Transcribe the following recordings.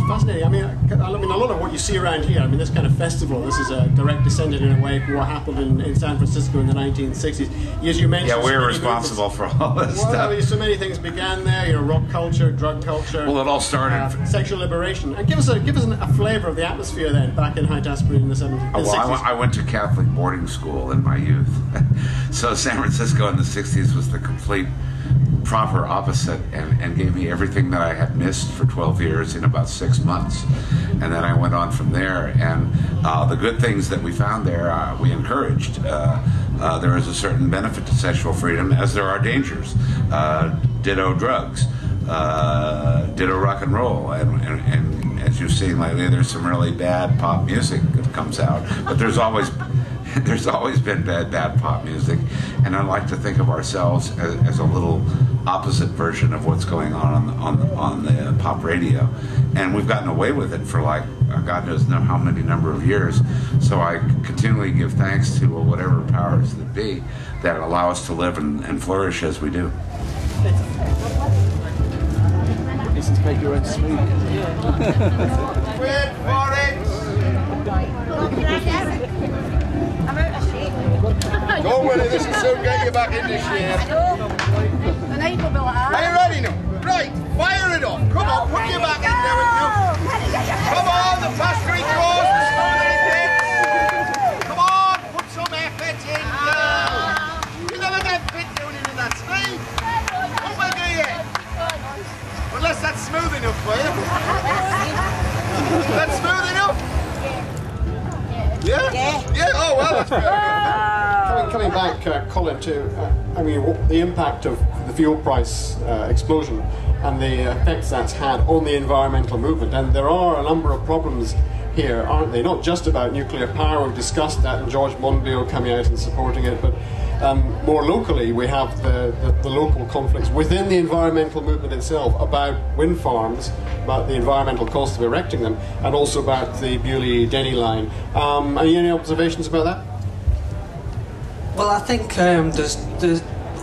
fascinating. I mean, a lot of what you see around here, I mean, this kind of festival, this is a direct descendant in a way from what happened in San Francisco in the 1960s. As you mentioned, yeah, we're responsible for all this stuff. So many things began there, you know, rock culture, drug culture. Well, it all started... sexual liberation. And give us a flavour of the atmosphere then, back in Haight-Ashbury in the 70s. Well, I went to Catholic boarding school in my youth. So San Francisco in the 60s was the complete proper opposite, and gave me everything that I had missed for 12 years in about 6 months. And then I went on from there, and the good things that we found there, we encouraged. There is a certain benefit to sexual freedom, as there are dangers. Ditto drugs, ditto rock and roll, and as you've seen lately, there's some really bad pop music that comes out, but there's always been bad pop music, and I like to think of ourselves as a little opposite version of what's going on the pop radio, and we've gotten away with it for like God knows how many number of years. So I continually give thanks to whatever powers that be that allow us to live and flourish as we do. It's to make your own smoothie. Wait for it! I'm out of shape. Don't worry, this will soon get you back into shape. I know. The night will be like that. Are you ready now? Right, fire it off. Come on, put your back into it now. Come on, the faster it goes, the smoother it gets. Come on, put some effort in now. You never get fit doing it in that speed. Come on, do you? Unless that's smooth enough for you. That's smooth enough? Yeah? Yeah, oh well, that's very good. Coming back, Colin, to I mean, the impact of the fuel price explosion and the effects that's had on the environmental movement. And there are a number of problems here, aren't they? Not just about nuclear power, we've discussed that, and George Monbiot coming out and supporting it, but more locally we have the local conflicts within the environmental movement itself about wind farms, about the environmental cost of erecting them, and also about the Bewley-Denny line. Any observations about that? Well, I think there's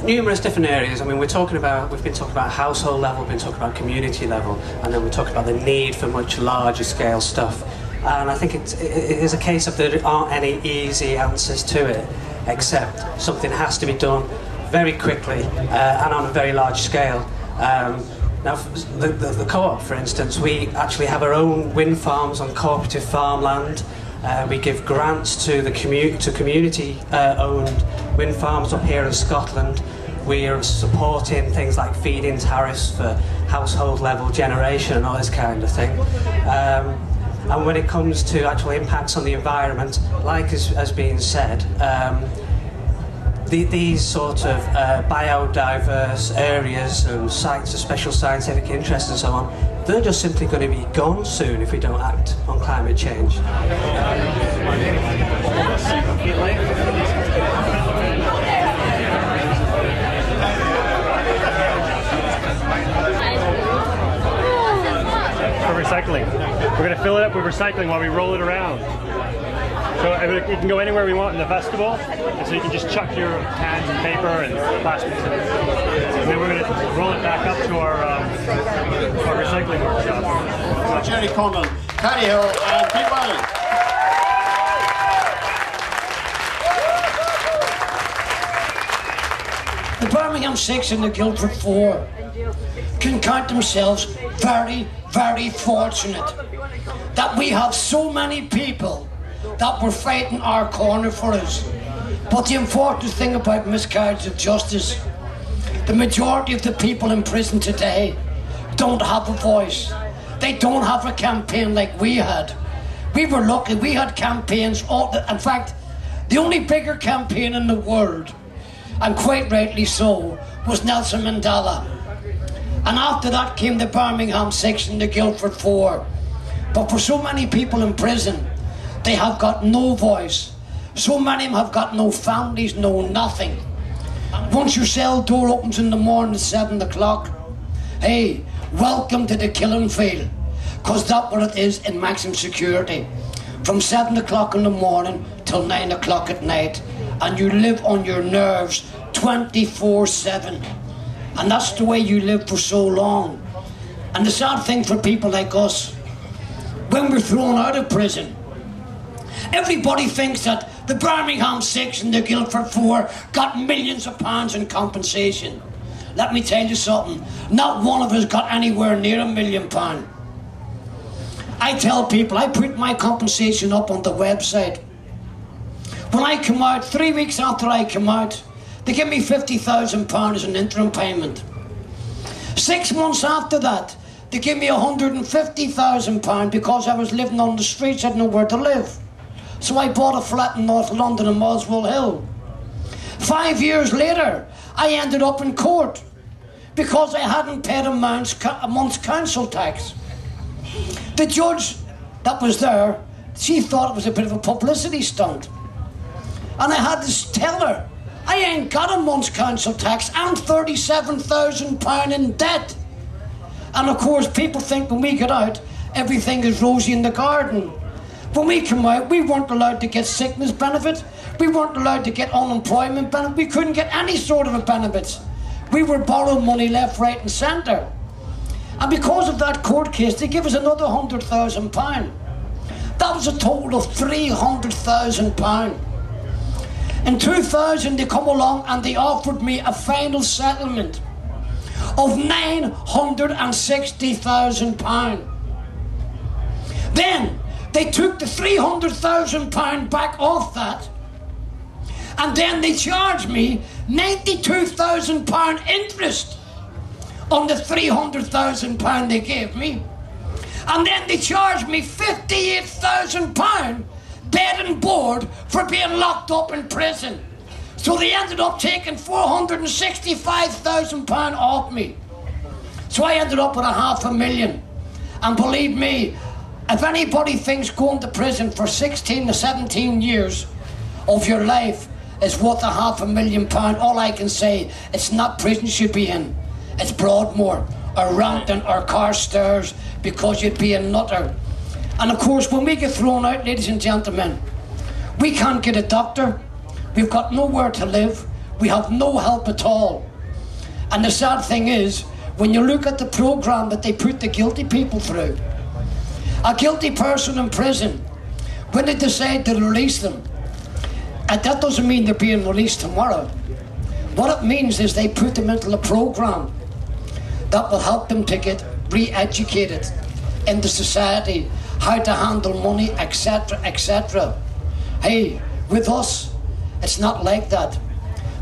numerous different areas. I mean, we've been talking about household level, we've been talking about community level, and then we're talking about the need for much larger scale stuff. And I think it is a case of there aren't any easy answers to it, except something has to be done very quickly and on a very large scale. Now, the co-op, for instance, we actually have our own wind farms on cooperative farmland. We give grants to community-owned wind farms up here in Scotland. We are supporting things like feed-in tariffs for household-level generation and all this kind of thing. And when it comes to actual impacts on the environment, like has been said, these sort of biodiverse areas and sites of special scientific interest and so on, they're just simply going to be gone soon if we don't act on climate change. For recycling. We're going to fill it up with recycling while we roll it around. So it can go anywhere we want in the festival, and so you can just chuck your cans and paper and plastics in it. And then we're going to roll it back up to our recycling workshop. So Jerry Conlon, Paddy Hill, and Pete Wiley. The Birmingham 6 and the Guildford 4 can count themselves very, very fortunate that we have so many people that were fighting our corner for us. But the important thing about miscarriage of justice, the majority of the people in prison today don't have a voice. They don't have a campaign like we had. We were lucky, we had campaigns, in fact, the only bigger campaign in the world, and quite rightly so, was Nelson Mandela. And after that came the Birmingham 6 and the Guildford 4. But for so many people in prison, they have got no voice. So many of them have got no families, no nothing. Once your cell door opens in the morning at 7 o'clock, hey, welcome to the killing field. Because that's what it is in maximum security. From 7 o'clock in the morning till 9 o'clock at night. And you live on your nerves 24/7. And that's the way you live for so long. And the sad thing for people like us, when we're thrown out of prison. Everybody thinks that the Birmingham 6 and the Guildford 4 got millions of pounds in compensation. Let me tell you something, not one of us got anywhere near £1 million. I tell people, I put my compensation up on the website. When I come out, 3 weeks after I come out, they give me £50,000 as an interim payment. 6 months after that, they give me £150,000 because I was living on the streets, I had nowhere to live. So I bought a flat in North London in Moswell Hill. 5 years later, I ended up in court because I hadn't paid a month's council tax. The judge that was there, she thought it was a bit of a publicity stunt. And I had to tell her, I ain't got a month's council tax, I'm £37,000 in debt. And of course, people think when we get out, everything is rosy in the garden. When we come out, we weren't allowed to get sickness benefit. We weren't allowed to get unemployment benefit. We couldn't get any sort of a benefits. We were borrowing money left, right and centre. And because of that court case, they give us another £100,000. That was a total of £300,000. In 2000, they come along and they offered me a final settlement of £960,000. Then they took the £300,000 back off that, and then they charged me £92,000 interest on the £300,000 they gave me, and then they charged me £58,000 bed and board for being locked up in prison. So they ended up taking £465,000 off me. So I ended up with £500,000. And believe me, if anybody thinks going to prison for 16 to 17 years of your life is worth £500,000, all I can say, it's not prison you should be in. It's Broadmoor or Rampton or Carstairs, because you'd be a nutter. And of course, when we get thrown out, ladies and gentlemen, we can't get a doctor. We've got nowhere to live. We have no help at all. And the sad thing is, when you look at the programme that they put the guilty people through, a guilty person in prison, when they decide to release them, and that doesn't mean they're being released tomorrow. What it means is they put them into a programme that will help them to get re-educated into society, how to handle money, etc., etc. Hey, with us, it's not like that.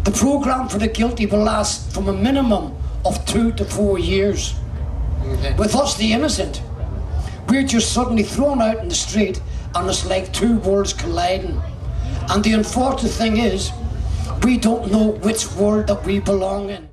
The programme for the guilty will last from a minimum of 2 to 4 years. With us, the innocent, we're just suddenly thrown out in the street, and it's like two worlds colliding. And the unfortunate thing is, we don't know which world that we belong in.